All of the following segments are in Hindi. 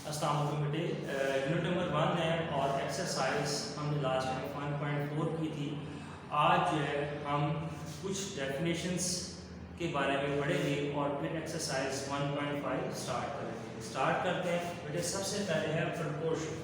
अस्सलाम वालेकुम बेटे, यूनिट नंबर 1 है और एक्सरसाइज हमने लास्ट टाइम 1.4 की थी। आज जो है हम कुछ डेफिनेशंस के बारे में पढ़ेंगे और फिर एक्सरसाइज 1.5 स्टार्ट करेंगे। स्टार्ट करते हैं बेटे। सबसे पहले है प्रोपोर्शन।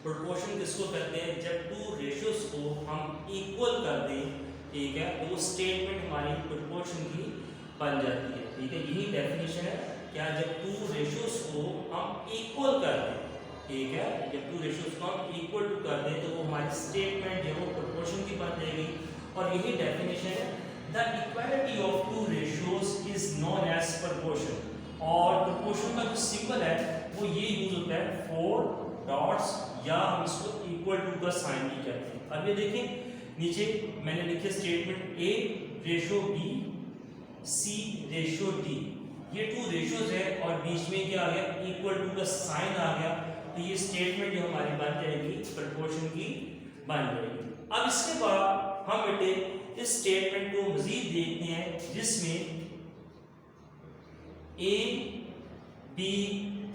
प्रोपोर्शन किसको कहते हैं? जब टू रेशियोज को हम इक्वल कर दें, ठीक है, तो वो स्टेटमेंट हमारी प्रोपोर्शन की बन जाती है। ठीक है, यही डेफिनेशन है। क्या? जब टू रेशियोज को हम इक्वल कर दें, ठीक है, जब टू रेशियोज को हम इक्वल टू कर दें तो वो हमारी स्टेटमेंट जो है वो प्रोपोर्शन की बन जाएगी। और यही डेफिनेशन है, the equality of two ratios is known as proportion. और प्रोपोर्शन का जो सिंबल है वो ये यूज होता है 4 डॉट्स, या हम इसको इक्वल टू का साइन भी कहते हैं। अब ये देखें, नीचे मैंने लिखे statement A ratio B, C ratio D. ये टू रेशियोज है और बीच में क्या आ गया? इक्वल टू का साइन आ गया। तो ये स्टेटमेंट जो हमारी बन जाएगी प्रोपोर्शन की बन जाएगी। अब इसके बाद हम बेटे इस स्टेटमेंट को मजीद देखते हैं, जिसमें A B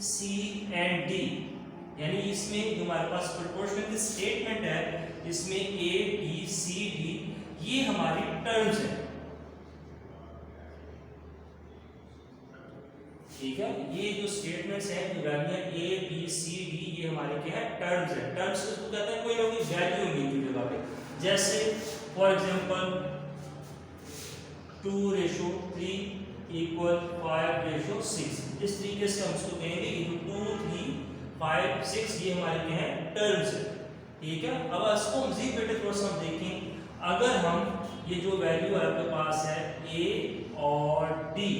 C and D, यानी इसमें जो हमारे पास प्रोपोर्शनल की स्टेटमेंट है, इसमें ए बी सी डी ये हमारी टर्म्स हैं। ठीक है, ये जो स्टेटमेंट्स हैं, जो वैल्यू है ए बी सी डी, ये हमारे क्या है? टर्म्स है। टर्म्स किसको कहते हैं? कोई ना कोई वैल्यू होगी इनकी जगह पे। जैसे फॉर एग्जांपल 2:3 = 5:6। इस तरीके से हम इसको कहेंगे कि 2 3 5 6 ये हमारे क्या है? टर्म्स है। ठीक है, अब इसको मजीद बेटे थोड़ा सा हम देखें। अगर हम ये जो वैल्यू आपके पास है ए और डी,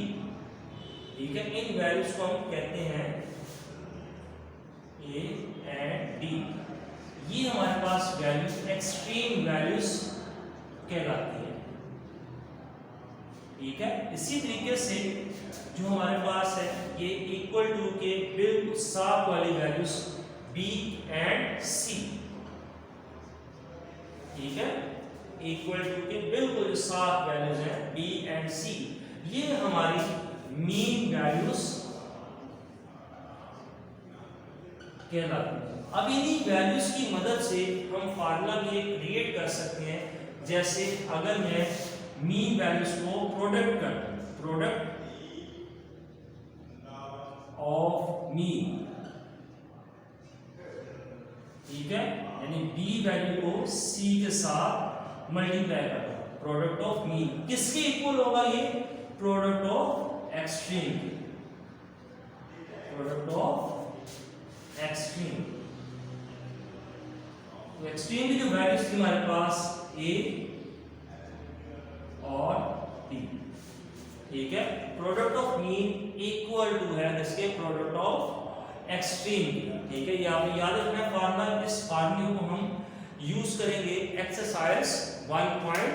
ठीक है, इन वैल्यूज को हम कहते हैं ए एंड डी। ये हमारे पास वैल्यूज एक्सट्रीम वैल्यूज कहलाती है। ठीक है, इसी तरीके से जो हमारे पास है ये इक्वल टू के बिल्कुल साफ वाली वैल्यूज बी एंड सी। ठीक है, इक्वल टू के बिल्कुल जो साफ वैल्यूज हैं बी एंड सी, ये हमारी मीन वैल्यूज कहलाती है। अब इन्हीं वैल्यूज की मदद से हम फार्मूला भी एक क्रिएट कर सकते हैं। जैसे अगर मैं मीन वैल्यूज को प्रोडक्ट कर दूं, प्रोडक्ट ऑफ मीन, ठीक है, यानी बी वैल्यू को सी के साथ मल्टीप्लाई कर दूं, प्रोडक्ट ऑफ मीन किसके इक्वल होगा? ये product of extreme, product of extreme. तो एक्सट्रीम की जो वैल्यूज थी हमारे पास ए और डी, ठीक है, product of mean equal to है इसके प्रोडक्ट ऑफ एक्सट्रीम। ठीक है, ये आपने याद रखना है फार्मूला। इस फार्मूले को हम यूज करेंगे एक्सरसाइज 1.5।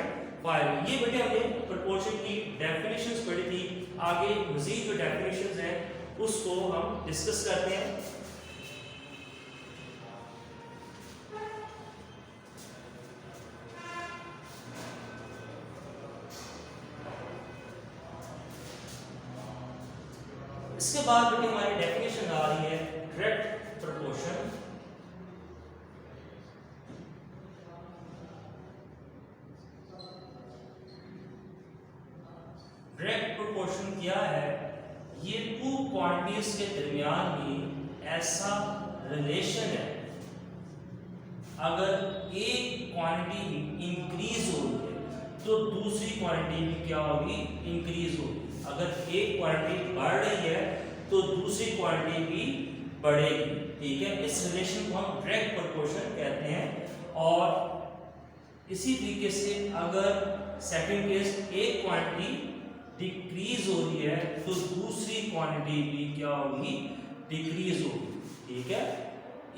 ये बेटे हमने प्रोपोर्शन की डेफिनेशंस पढ़ी थी। आगे मजीद जो डेफिनेशंस हैं उसको हम डिस्कस करते हैं। इसके बाद बेटे हमारी डेफिनेशन आ रही है डायरेक्ट प्रोपोर्शन। डायरेक्ट प्रोपोर्शन क्या है? ये टू क्वांटिटीज के दरमियान में ऐसा रिलेशन है, अगर एक क्वांटिटी इंक्रीज हो रही है तो दूसरी क्वांटिटी भी क्या होगी? इंक्रीज होगी। अगर एक क्वांटिटी बढ़ रही है तो दूसरी क्वांटिटी भी बढ़ेगी। ठीक है, इस रिलेशन को हम डायरेक्ट प्रोपोर्शन कहते हैं। और इसी तरीके से अगर सेकंड केस एक क्वांटिटी डिक्रीज हो रही है तो दूसरी क्वांटिटी भी क्या होगी? डिक्रीज होगी। ठीक है,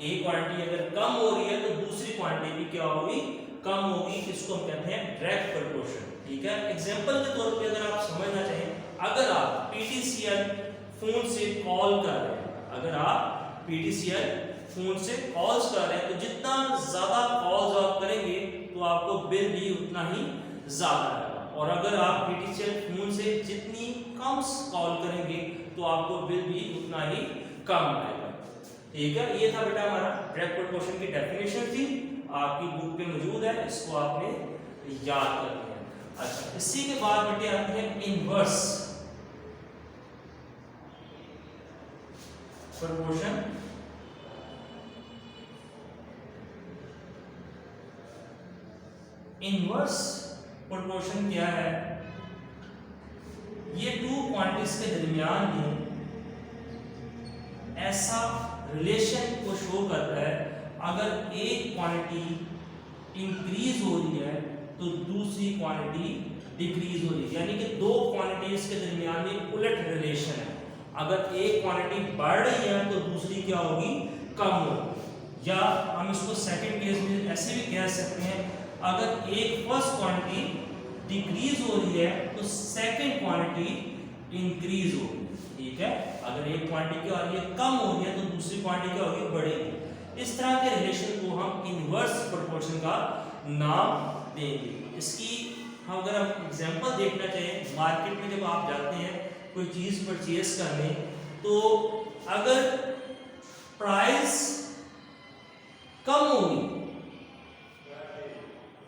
एक क्वांटिटी अगर कम हो रही है तो दूसरी क्वांटिटी भी क्या होगी? कम होगी। इसको हम कहते हैं डायरेक्ट प्रोपोर्शन। ठीक है, एग्जांपल के तौर पे अगर आप समझना चाहें, अगर आप पीटीसीएल फोन से कॉल कर रहे हैं, अगर आप पीटीसीएल फोन से कॉल्स कर रहे हैं तो जितना ज्यादा कॉल्स आप करेंगे तो आपको बिल भी उतना ही ज्यादा आएगा। और अगर आप पीटीसीएल फोन से जितनी कम कॉल करेंगे तो आपको बिल भी उतना ही कम आएगा। ठीक है, ये था बेटा हमारा डायरेक्ट प्रोपोर्शन की डेफिनेशन थी, आपकी बुक पे मौजूद है, इसको आपने याद करना है। अच्छा, इसी के बाद बेटे आती है इनवर्स प्रोपोर्शन। इनवर्स प्रोपोर्शन क्या है? ये टू क्वांटिटीज के दरमियान में ऐसा रिलेशन को शो करता है, अगर एक क्वांटिटी इंक्रीज हो रही है तो दूसरी क्वांटिटी डिक्रीज हो रही है, यानी कि दो क्वांटिटीज के दरमियान में उलट रिलेशन है। अगर एक क्वांटिटी बढ़ रही है तो दूसरी क्या होगी? कम होगी। या हम इसको सेकंड केस में ऐसे भी कह सकते हैं, अगर एक फर्स्ट क्वांटिटी डिक्रीज हो रही है तो सेकंड क्वांटिटी इंक्रीज होगी। ठीक है, अगर एक क्वांटिटी क्या हो रही है? कम हो रही है, तो दूसरी क्वांटिटी क्या होगी? बढ़ेगी। इस तरह के रिलेशन को हम इनवर्स प्रोपोर्शन का नाम देंगे। इसकी हम अगर हम एग्जांपल देखना चाहें, मार्केट में जब आप जाते हैं कोई चीज परचेज करने, तो अगर प्राइस कम होगी,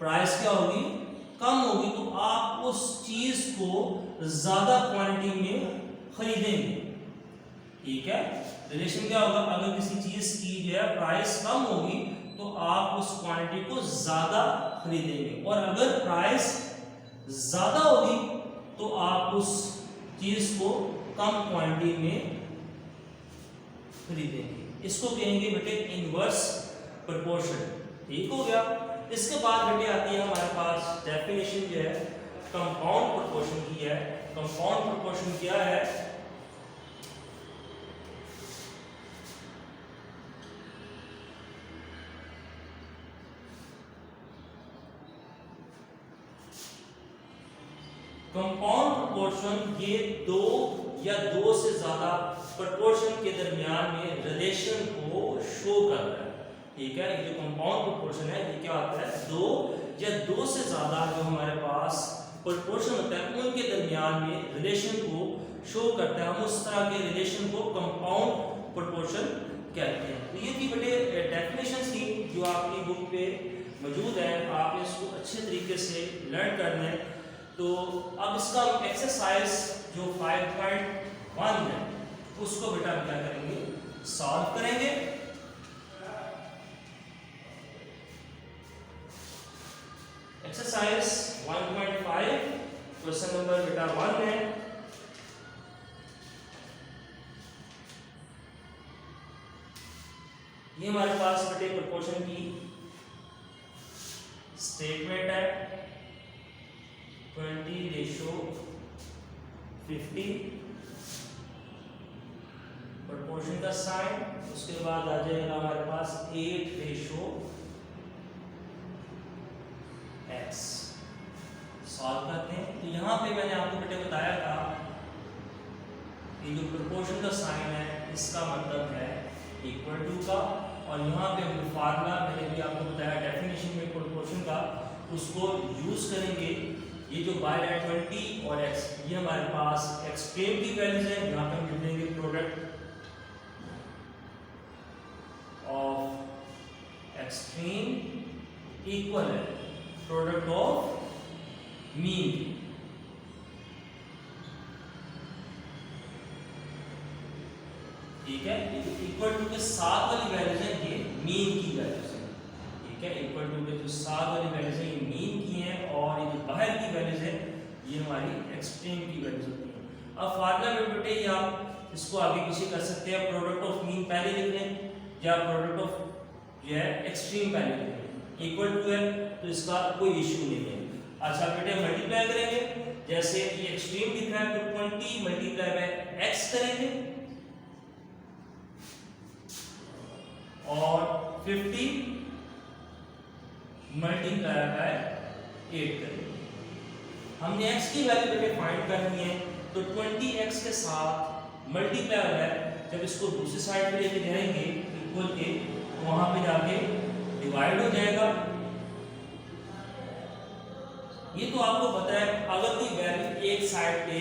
प्राइस क्या होगी? कम होगी, तो आप उस चीज को ज्यादा क्वांटिटी में खरीदेंगे। ठीक है, रिलेशन क्या होगा? अगर किसी चीज की जो है प्राइस कम होगी तो आप उस क्वांटिटी को ज्यादा खरीदेंगे, और अगर प्राइस ज्यादा होगी तो आप उस चीज को कम क्वांटिटी में खरीदेंगे। इसको कहेंगे बेटे इनवर्स प्रोपोर्शन। ठीक हो गया। इसके बाद बेटे आती है हमारे पास डेफिनेशन जो है कंपाउंड प्रोपोर्शन की है। कंपाउंड प्रोपोर्शन क्या है? कंपाउंड प्रोपोर्शन ये दो या दो से ज्यादा प्रोपोर्शन के दरमियान में रिलेशन को शो करता है। ठीक है, ये जो कंपाउंड प्रोपोर्शन है ये क्या होता है? दो या दो से ज्यादा जो हमारे पास प्रोपोर्शन होता है उनके दरमियान में रिलेशन को शो करता है। हम उस तरह के रिलेशन को कंपाउंड प्रोपोर्शन कहते हैं। तो ये थी बेटे डेफिनेशन थी जो आपकी बुक पे मौजूद है, आपने इसको अच्छे तरीके से लर्न करना है। तो अब इसका एक्सरसाइज जो 5.1 है उसको बेटा हम क्या करेंगे? सॉल्व करेंगे। एक्सरसाइज 1.5 क्वेश्चन नंबर बेटा 1 है। ये हमारे पास बेटे प्रोपोर्शन की स्टेटमेंट है 20:50 प्रोपोर्शन का साइन, उसके बाद आ जाएगा हमारे पास 8:x। सॉल्व करते हैं। तो यहाँ पे मैंने आपको बेटे बताया था कि जो प्रोपोर्शन का साइन है इसका मतलब है इक्वल टू का, और यहाँ पे हम फार्मूला मैंने भी आपको बताया डेफिनेशन में प्रोपोर्शन का, उसको यूज करेंगे। ये जो बाय 20 और x, ये हमारे पास एक्सट्रीम की वैल्यूज है। यहाँ पे हम लिख देंगे प्रोडक्ट ऑफ एक्सट्रीम इक्वल है प्रोडक्ट ऑफ मीन। ठीक है, इक्वल टू के साथ वाली वैल्यूज है ये मीन की वैल्यूज है। ठीक है, इक्वल टू के जो साथ वाली वैल्यूज है ये मीन की हैं, और ये जो बाहर की वैल्यूज है ये हमारी एक्सट्रीम की वैल्यूज होती हैं। अब फार्मूला में बेटे ये आप इसको आगे पीछे कर सकते हैं। प्रोडक्ट ऑफ मीन पहले लिख लें या प्रोडक्ट ऑफ जो है एक्सट्रीम पहले लिख लें। इक्वल टू है तो इसका कोई इश्यू नहीं है। अच्छा बेटे मल्टीप्लाई करेंगे, जैसे ये एक्सट्रीम दिख रहा है तो 20 मल्टीप्लाई बाय x करेंगे और 50 मल्टीप्लाई बाय 8 करेंगे। हमने x की वैल्यू बेटे फाइंड करनी है, तो 20x के साथ मल्टीप्लाई हो है, जब इसको दूसरी साइड पे लेके जाएंगे इक्वल के, तो वहां पे जाके डिवाइड हो जाएगा। ये तो आपको पता है, अगर कोई वैल्यू एक साइड पे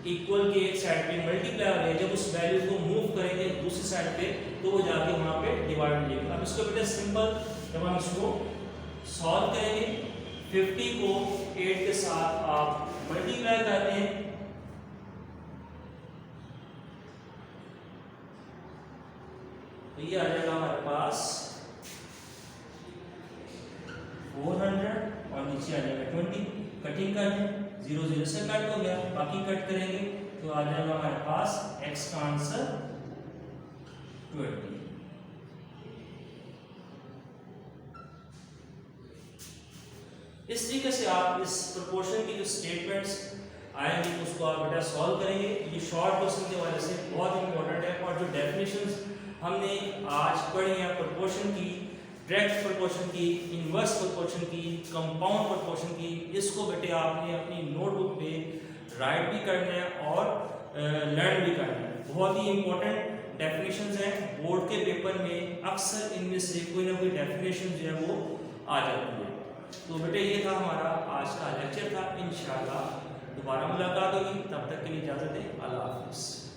इक्वल के एक साइड पे मल्टीप्लाई हो रही है, जब उस वैल्यू को मूव करेंगे दूसरी साइड पे तो वो जाके वहाँ पे डिवाइड मिलेगा। अब इसको बेटा सिंपल जब हम इसको सॉल्व करेंगे 50 को 8 के साथ आप मल्टीप्लाई करते हैं तो ये आ जाएगा हमारे पास 400 और नीचे आ जाएगा 20। कटिंग कर दें, 0 0 से कट हो गया, बाकी कट करेंगे तो आ जाएगा हमारे पास x का आंसर 20। इस तरीके से आप इस प्रोपोर्शन की जो स्टेटमेंट्स आएंगे उसको आप बेटा सॉल्व करेंगे। ये शॉर्ट क्वेश्चन के वजह से बहुत इंपॉर्टेंट है। और जो डेफिनेशंस हमने आज पढ़ी हैं प्रोपोर्शन की, डायरेक्ट प्रोपोर्शन की, इनवर्स प्रोपोर्शन की, कंपाउंड प्रोपोर्शन की, इसको बेटे आपने अपनी नोटबुक पे राइट भी करना है और लर्न भी करना है। बहुत ही इंपॉर्टेंट डेफिनेशंस हैं, बोर्ड के पेपर में अक्सर इनमें से कोई ना कोई डेफिनेशन जो है वो आ जाती है। तो बेटे ये था हमारा आज का लेक्चर था। इंशाल्लाह दोबारा मुलाकात होगी, तब तक के लिए इजाज़त दें। अल्लाह हाफिज़।